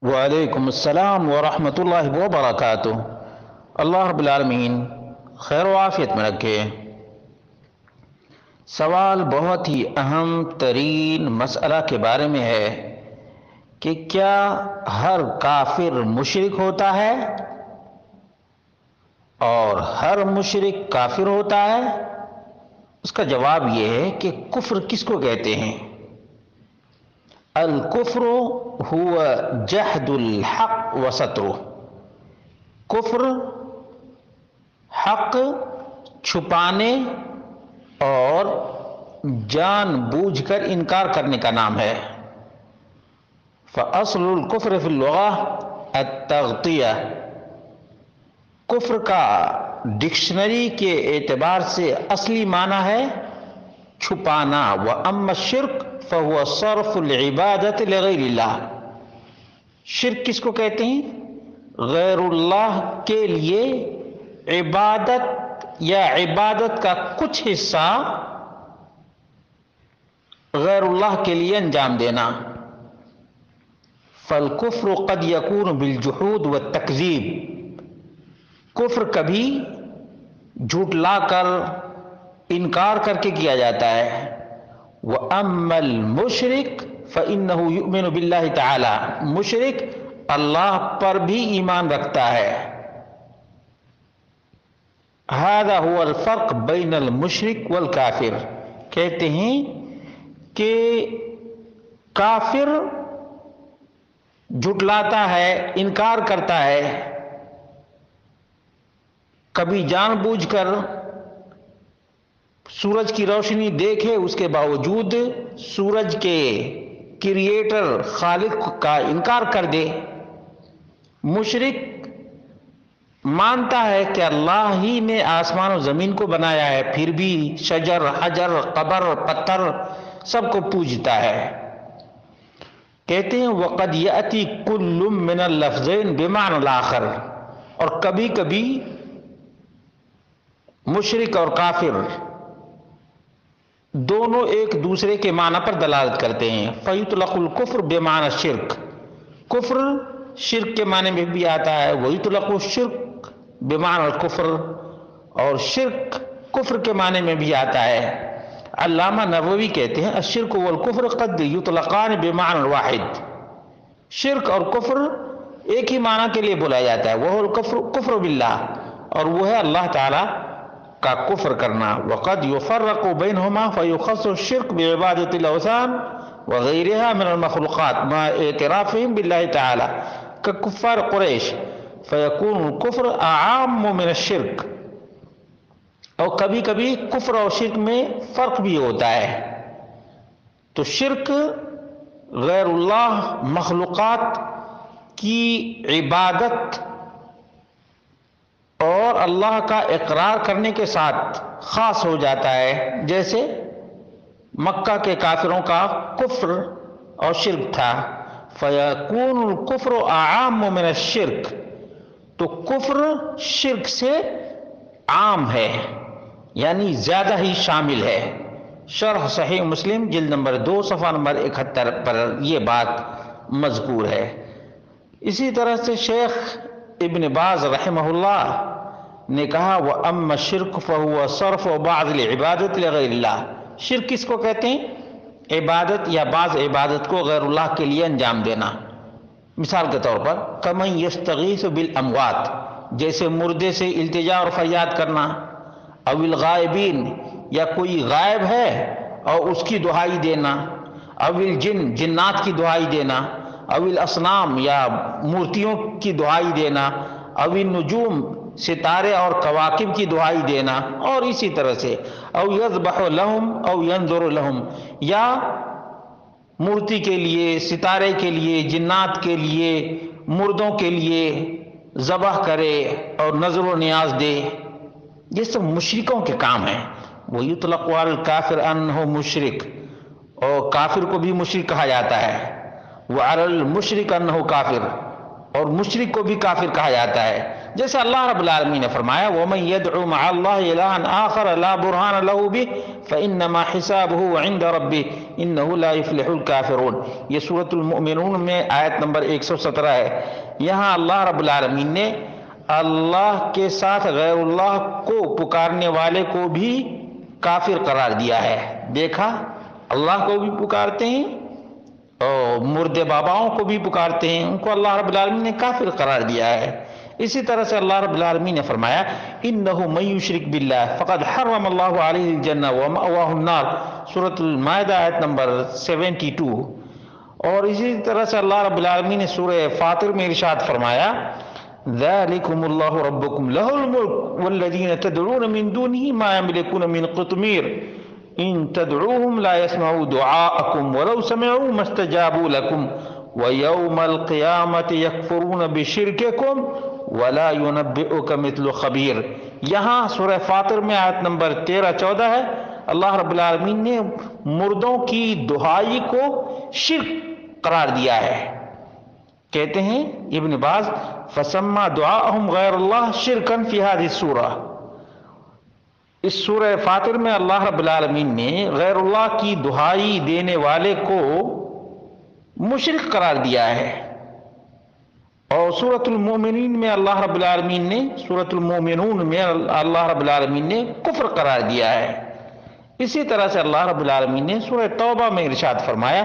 وعلیکم السلام ورحمۃ اللہ وبرکاتہ۔ اللہ رب العالمین خیر و عافیت میں رکھے۔ سوال بہت ہی اہم ترین مسئلہ کے بارے میں ہے کہ کیا ہر کافر مشرک ہوتا ہے اور ہر مشرک کافر ہوتا ہے؟ اس کا جواب یہ ہے کہ کفر کس کو کہتے ہیں؟ الکفر هو جحد الحق وسترہ۔ کفر حق چھپانے اور جان بوجھ کر انکار کرنے کا نام ہے۔ فاصل الکفر فی اللغہ التغطیہ۔ کفر کا ڈکشنری کے اعتبار سے اصلی معنی ہے چھپانا۔ وَأَمَّا الشِّرْكُ فَهُوَ صَرْفُ الْعِبَادَةِ لِغَيْرِ اللَّهِ۔ شرک کس کو کہتے ہیں؟ غیر اللہ کے لیے عبادت یا عبادت کا کچھ حصہ غیر اللہ کے لیے انجام دینا۔ فالکفر قد یکون بالجحود والتکذیب۔ کفر کبھی جھٹلا کر انکار کر کے کیا جاتا ہے۔ وَأَمَّا الْمُشْرِكُ فَإِنَّهُ يُؤْمِنُ بِاللَّهِ تَعَالَى۔ مشرک اللہ پر بھی ایمان رکھتا ہے۔ هذا هو الفرق بین المشرک والکافر۔ کہتے ہیں کہ کافر جھٹلاتا ہے، انکار کرتا ہے، کبھی جان بوجھ کر سورج کی روشنی دیکھے اس کے باوجود سورج کے کریٹر خالق کا انکار کر دے۔ مشرک مانتا ہے کہ اللہ ہی نے آسمان و زمین کو بنایا ہے، پھر بھی شجر، حجر، قبر، پتھر سب کو پوجتا ہے۔ کہتے ہیں وَقَدْ يَأْتِي كُلٌّ مِّنَ اللَّفْظَيْنِ بِمَعْنَى الْآخَرِ۔ اور کبھی کبھی مشرک اور کافر دونوں ایک دوسرے کے معنی پر دلالت کرتے ہیں۔ فَيُطْلَقُ الْكُفْرُ بِمَعْنَى الشِّرْكِ۔ کفر شرک کے معنی میں بھی آتا ہے۔ وَيُطْلَقُ الشِّرْكُ بِمَعْنَى الْكُفْرِ۔ اور شرک کفر کے معنی میں بھی آتا ہے۔ علامہ نووی کہتے ہیں الشرک والکفر قد یطلقان بمعنى واحد۔ شرک اور کفر ایک ہی معنی کے لیے بولا جاتا ہے، وہ کفر باللہ، اور وہ ہے اللہ تعالی کا کفر کرنا۔ وقد یفرق بینہما فیخص الشرک بعبادۃ الاوثان وغیرها من المخلوقات مع اعترافهم باللہ تعالی ککفار قریش فیکون الکفر اعم من الشرک۔ اور کبھی کبھی کفر اور شرک میں فرق بھی ہوتا ہے۔ تو شرک غیر اللہ مخلوقات کی عبادت اور اللہ کا اقرار کرنے کے ساتھ خاص ہو جاتا ہے، جیسے مکہ کے کافروں کا کفر اور شرک تھا۔ فَيَكُونُ الْكُفْرُ أَعَامُ مِنَ الشِّرْكِ۔ تو کفر شرک سے عام ہے، یعنی زیادہ ہی شامل ہے۔ شرح صحیح مسلم جلد نمبر 2 صفحہ نمبر 71 پر یہ بات مذکور ہے۔ اسی طرح سے شیخ ابن باز رحمہ اللہ نے کہا وَأَمَّا الشِّرْكُ فَهُوَ صَرْفُ بَعْضِ الْعِبَادَةِ لِغَيْرِ اللَّهِ۔ شرک کس کو کہتے ہیں؟ عبادت یا بعض عبادت کو غیر اللہ کے لیے انجام دینا۔ مثال کے طور پر کَمَن يَسْتَغِيثُ بِالْأَمْوَاتِ، جیسے مردے سے التجا اور فریاد کرنا، او الغائبین، یا کوئی غائب ہے اور اس کی دعائی دینا، او الجن، جنات کی دعائی دینا، او الاصنام، یا مورتیوں کی دعائی دینا، او النجوم، ستارے اور کواکب کی دعائی دینا، اور اسی طرح سے او یذبح لہم او ینظر لہم، یا مورتی کے لیے، ستارے کے لیے، جنات کے لیے، مردوں کے لیے ذبح کرے اور نظر و نیاز دے۔ یہ سب مشرکوں کے کام ہیں۔ وَيُطْلَقُ عَلَى الْكَافِرِ أَنَّهُ مُشْرِكٌ، اور کافر کو بھی مشرک کہا جاتا ہے۔ وَعَلَى الْمُشْرِكِ أَنَّهُ کافر۔ اور مشرک کو بھی کافر کہا جاتا ہے، جیسے اللہ رب العالمین نے فرمایا وَمَن يَدْعُ مَعَ اللَّهِ إِلَٰهًا آخَرَ لَا بُرْهَانَ لَهُ بِهِ فَإِنَّمَا حِسَابُهُ عِندَ رَبِّهِ إِنَّهُ لَا يُفْلِحُ الْكَافِرُونَ۔ یہ سورۃ المؤمنون میں آیت نمبر 117 ہے۔ یہاں اللہ رب العالمین نے اللہ کے ساتھ غیر اللہ کو پکارنے والے کو بھی کافر قرار دیا ہے۔ دیکھا، اللہ کو بھی پکارتے ہیں اور مردے باباؤں کو بھی پکارتے ہیں، ان کو اللہ رب العالمین نے کافر قرار دیا ہے۔ اسی طرح سے اللہ رب العالمین نے فرمایا انہ من یشرک باللہ فقد حرم اللہ علیہ الجنہ ومأواہ النار، سورۃ المائدہ آیت نمبر 72۔ اور اسی طرح سے اللہ رب العالمین نے سورہ فاطر میں ارشاد فرمایا ذالکم اللہ ربکم لہ الملک والذین تدعون من دونہ ما یملکون من قطمیر ان تدعوهم لا يسمعوا دعاءكم ولو سمعوا ما استجابوا لكم ويوم القيامة يكفرون بشرككم ولا ينبئك مثل خبیر۔ یہاں سورہ فاطر میں آیت نمبر 13-14 ہے، اللہ رب العالمین نے مردوں کی دعائی کو شرک قرار دیا ہے۔ کہتے ہیں ابن باز فسمى دعاءهم غیر اللہ شرکا فی هذه السورہ۔ اس سورہ فاطر میں اللہ رب العالمین نے غیر اللہ کی دہائی دینے والے کو مشرک قرار دیا ہے، اور سورۃ المؤمنین میں اللہ رب العالمین نے اللہ رب العالمین نے کفر قرار دیا ہے۔ اسی طرح سے اللہ رب العالمین نے سورہ توبہ میں ارشاد فرمایا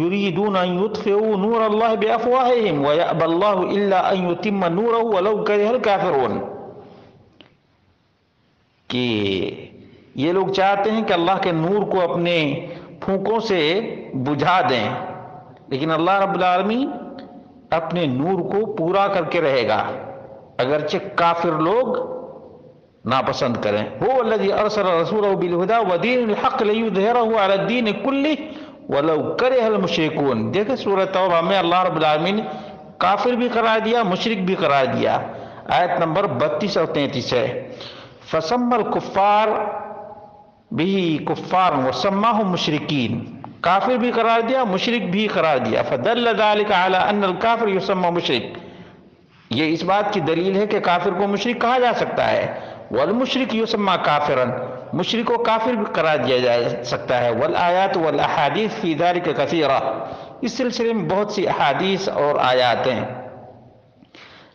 یریدون ان یطفئوا نور اللہ بافواہہم ویأبی اللہ الا ان یتم نورہ ولو کرہ الکافرون، کہ یہ لوگ چاہتے ہیں کہ اللہ کے نور کو اپنے پھونکوں سے بجھا دیں، لیکن اللہ رب العالمین اپنے نور کو پورا کر کے رہے گا اگرچہ کافر لوگ ناپسند کریں۔ هو الذی ارسل رسولہ بالہدی ودین الحق لیظہرہ علی الدین کلہ ولو کرہ المشرکون۔ دیکھیں سورہ توبہ میں اللہ رب العالمین نے کافر بھی قرار دیا، مشرک بھی قرار دیا، آیت نمبر 32 اور 33 ہے۔ فسمى الکفار بھی کفار وسماهم مشرکین، کافر بھی قرار دیا، مشرک بھی قرار دیا۔ فدل ذلك على ان الکافر یسمى مشرک، یہ اس بات کی دلیل ہے کہ کافر کو مشرک کہا جا سکتا ہے۔ والمشرک یسمى کافرا، مشرک کو کافر بھی قرار دیا جا سکتا ہے۔ والآیات والاحادیث فی ذلك کثیرہ، اس سلسلے میں بہت سی احادیث اور آیات ہیں۔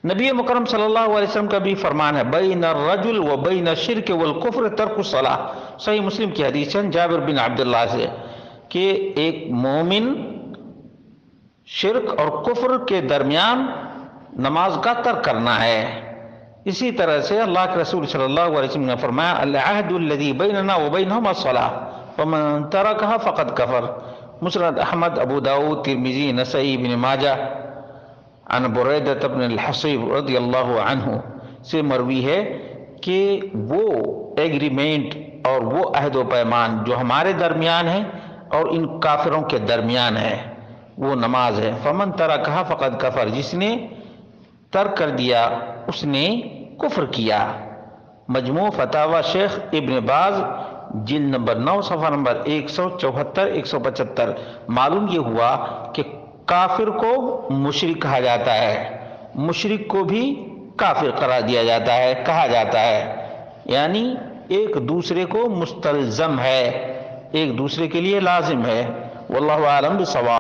نبی مکرم صلی اللہ علیہ وسلم کا بھی فرمان ہے بین الرجل و بین الشرک والکفر ترک الصلاۃ، صحیح مسلم کی حدیث ہے جابر بن عبداللہ سے، کہ ایک مومن شرک اور کفر کے درمیان نماز کا ترک کرنا ہے۔ اسی طرح سے اللہ کے رسول صلی اللہ علیہ وسلم نے فرمایا العہد الذی بیننا وبینہم الصلاۃ فمن ترکہا فقد کفر، مسند احمد، ابو داؤد، ترمذی، نسائی، ابن ماجہ، عن بریدہ بن الحصیب رضی اللہ عنہ سے مروی ہے کہ وہ ایگریمنٹ اور وہ عہد و پیمان جو ہمارے درمیان ہے اور ان کافروں کے درمیان ہے وہ نماز ہے۔ فمن ترکہا فقد کفر، جس نے ترک کر دیا اس نے کفر کیا۔ مجموع فتاوی شیخ ابن باز جلد نمبر 9 صفحہ نمبر 174-175۔ معلوم یہ ہوا کہ کافر کو مشرک کہا جاتا ہے، مشرک کو بھی کافر قرار دیا جاتا ہے، کہا جاتا ہے، یعنی ایک دوسرے کو مستلزم ہے، ایک دوسرے کے لیے لازم ہے۔ واللہ اعلم بالصواب۔